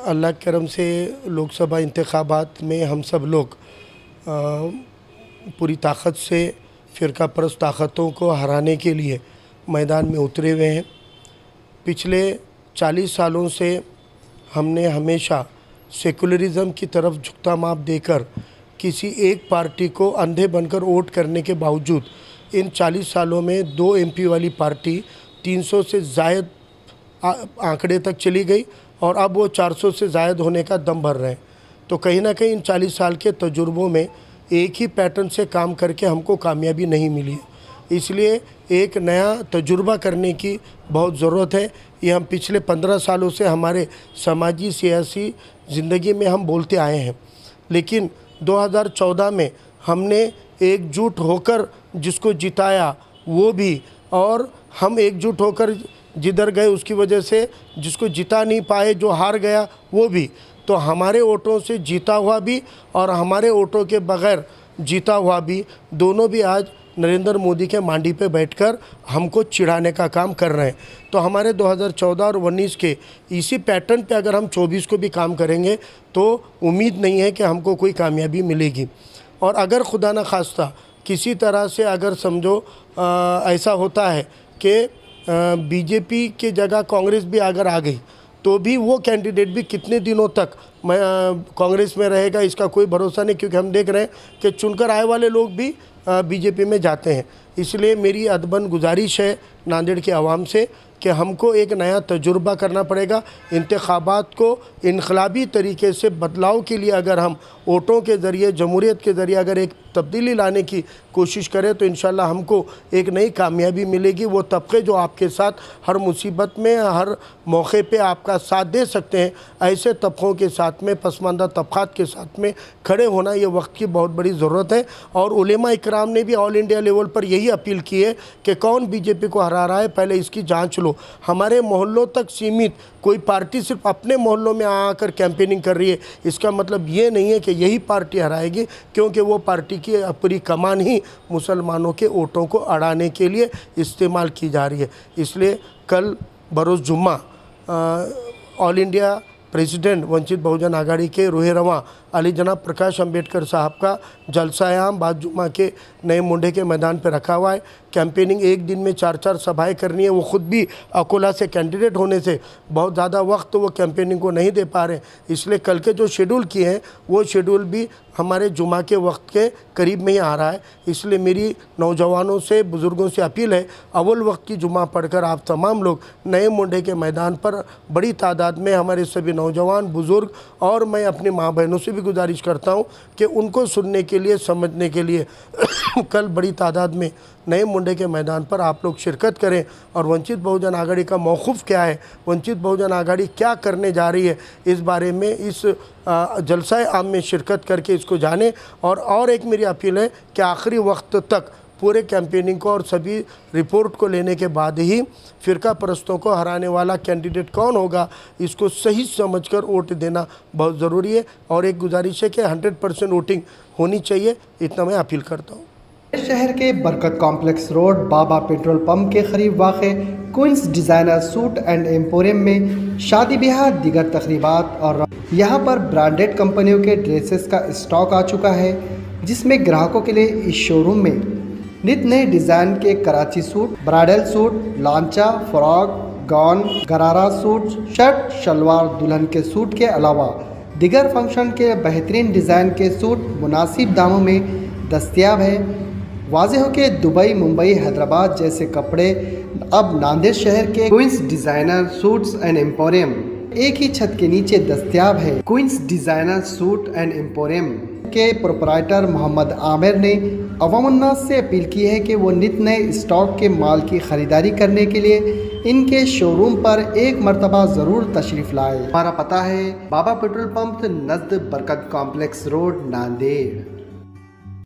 अल्लाह के करम से लोकसभा इंतखाबात में हम सब लोग पूरी ताकत से फ़िरका परस्त ताकतों को हराने के लिए मैदान में उतरे हुए हैं। पिछले 40 सालों से हमने हमेशा सेकुलरिज़म की तरफ झुकता माप देकर किसी एक पार्टी को अंधे बनकर वोट करने के बावजूद इन 40 सालों में 2 MP वाली पार्टी 300 से ज़ायद आंकड़े तक चली गई और अब वो 400 से ज़ायद होने का दम भर रहे हैं। तो कहीं ना कहीं इन 40 साल के तजुर्बों में एक ही पैटर्न से काम करके हमको कामयाबी नहीं मिली है। इसलिए एक नया तजुर्बा करने की बहुत ज़रूरत है। ये हम पिछले 15 सालों से हमारे समाजी सियासी ज़िंदगी में हम बोलते आए हैं, लेकिन 2014 में हमने एकजुट होकर जिसको जिताया वो भी, और हम एकजुट होकर जिधर गए उसकी वजह से जिसको जिता नहीं पाए, जो हार गया वो भी। तो हमारे वोटों से जीता हुआ भी और हमारे वोटों के बगैर जीता हुआ भी, दोनों भी आज नरेंद्र मोदी के मांडी पे बैठकर हमको चिढ़ाने का काम कर रहे हैं। तो हमारे 2014 और 19 के इसी पैटर्न पे अगर हम 24 को भी काम करेंगे तो उम्मीद नहीं है कि हमको कोई कामयाबी मिलेगी। और अगर खुदा न खास्ता किसी तरह से अगर समझो ऐसा होता है कि बीजेपी के जगह कांग्रेस भी अगर आ गई तो भी वो कैंडिडेट भी कितने दिनों तक कांग्रेस में रहेगा इसका कोई भरोसा नहीं, क्योंकि हम देख रहे हैं कि चुनकर आए वाले लोग भी बीजेपी में जाते हैं। इसलिए मेरी अदबन गुजारिश है नांदेड़ के आवाम से कि हमको एक नया तजुर्बा करना पड़ेगा। इंतखाबात को इनकलाबी तरीके से बदलाव के लिए अगर हम वोटों के ज़रिए, जमहूरियत के ज़रिए अगर एक तब्दीली लाने की कोशिश करें तो इंशाल्लाह हमको एक नई कामयाबी मिलेगी। वो तबके जो आपके साथ हर मुसीबत में, हर मौके पे आपका साथ दे सकते हैं, ऐसे तबकों के साथ में, पसमानदा तबक़ात के साथ में खड़े होना ये वक्त की बहुत बड़ी ज़रूरत है। और उलेमा इकराम ने भी ऑल इंडिया लेवल पर यही अपील की है कि कौन बीजेपी को हरा रहा है पहले इसकी जाँच लो। हमारे मोहल्लों तक सीमित कोई पार्टी सिर्फ अपने मोहल्लों में आकर कैंपेनिंग कर रही है, इसका मतलब ये नहीं है कि यही पार्टी हराएगी, क्योंकि वो पार्टी की पूरी कमान ही मुसलमानों के वोटों को अड़ाने के लिए इस्तेमाल की जा रही है। इसलिए कल बरोज़ जुम्मा all India president Vanchit Bahujan Aghadi के रूह रवां अली जनाब प्रकाश अंबेडकर साहब का जलसा आम बाद जुम्मा के नए मुंडे के मैदान पर रखा हुआ है। कैंपेनिंग एक दिन में 4-4 सभाएं करनी है। वो ख़ुद भी अकोला से कैंडिडेट होने से बहुत ज़्यादा वक्त वो कैंपेनिंग को नहीं दे पा रहे, इसलिए कल के जो शेड्यूल किए हैं वो शेड्यूल भी हमारे जुमा के वक्त के करीब में ही आ रहा है। इसलिए मेरी नौजवानों से, बुज़ुर्गों से अपील है, अव्वल वक्त की जुमा पढ़कर आप तमाम लोग नए मुंडे के मैदान पर बड़ी तादाद में, हमारे सभी नौजवान, बुज़ुर्ग और मैं अपनी माँ बहनों से भी गुजारिश करता हूँ कि उनको सुनने के लिए, समझने के लिए कल बड़ी तादाद में नए मुंडे के मैदान पर आप लोग शिरकत करें और वंचित बहुजन आघाड़ी का मौक़िफ़ क्या है, वंचित बहुजन आघाड़ी क्या करने जा रही है, इस बारे में इस जलसा आम में शिरकत करके इसको जानें। और एक मेरी अपील है कि आखिरी वक्त तक पूरे कैंपेनिंग को और सभी रिपोर्ट को लेने के बाद ही फ़िरका परस्तों को हराने वाला कैंडिडेट कौन होगा इसको सही समझकर वोट देना बहुत ज़रूरी है। और एक गुजारिश है कि 100% वोटिंग होनी चाहिए, इतना मैं अपील करता हूँ। शहर के Barkat complex road Baba petrol pump के करीब वाक़े Queens designer suit and emporium में शादी ब्याह, दीगर तकरीबात और यहाँ पर ब्रांडेड कंपनियों के ड्रेसेस का स्टॉक आ चुका है, जिसमें ग्राहकों के लिए इस शोरूम में नित नए डिज़ाइन के कराची सूट, ब्राइडल सूट, लांचा, frock, gown, gharara suit, shirt, salwar, दुल्हन के सूट के अलावा दीगर फंक्शन के बेहतरीन डिज़ाइन के सूट मुनासिब दामों में दस्तयाब है। वाज़ेह हो कि दुबई, मुंबई, हैदराबाद जैसे कपड़े अब नांदेड़ शहर के Queens designer suits and emporium एक ही छत के नीचे दस्तयाब है। Queens designer suit and emporium के प्रोपराइटर मोहम्मद आमिर ने अवामुन्नास से अपील की है कि वो नित नए स्टॉक के माल की ख़रीदारी करने के लिए इनके शोरूम पर एक मरतबा ज़रूर तशरीफ़ लाए। हमारा पता है बाबा पेट्रोल पंप नज़द बरकत कॉम्प्लेक्स रोड, नांदेड़।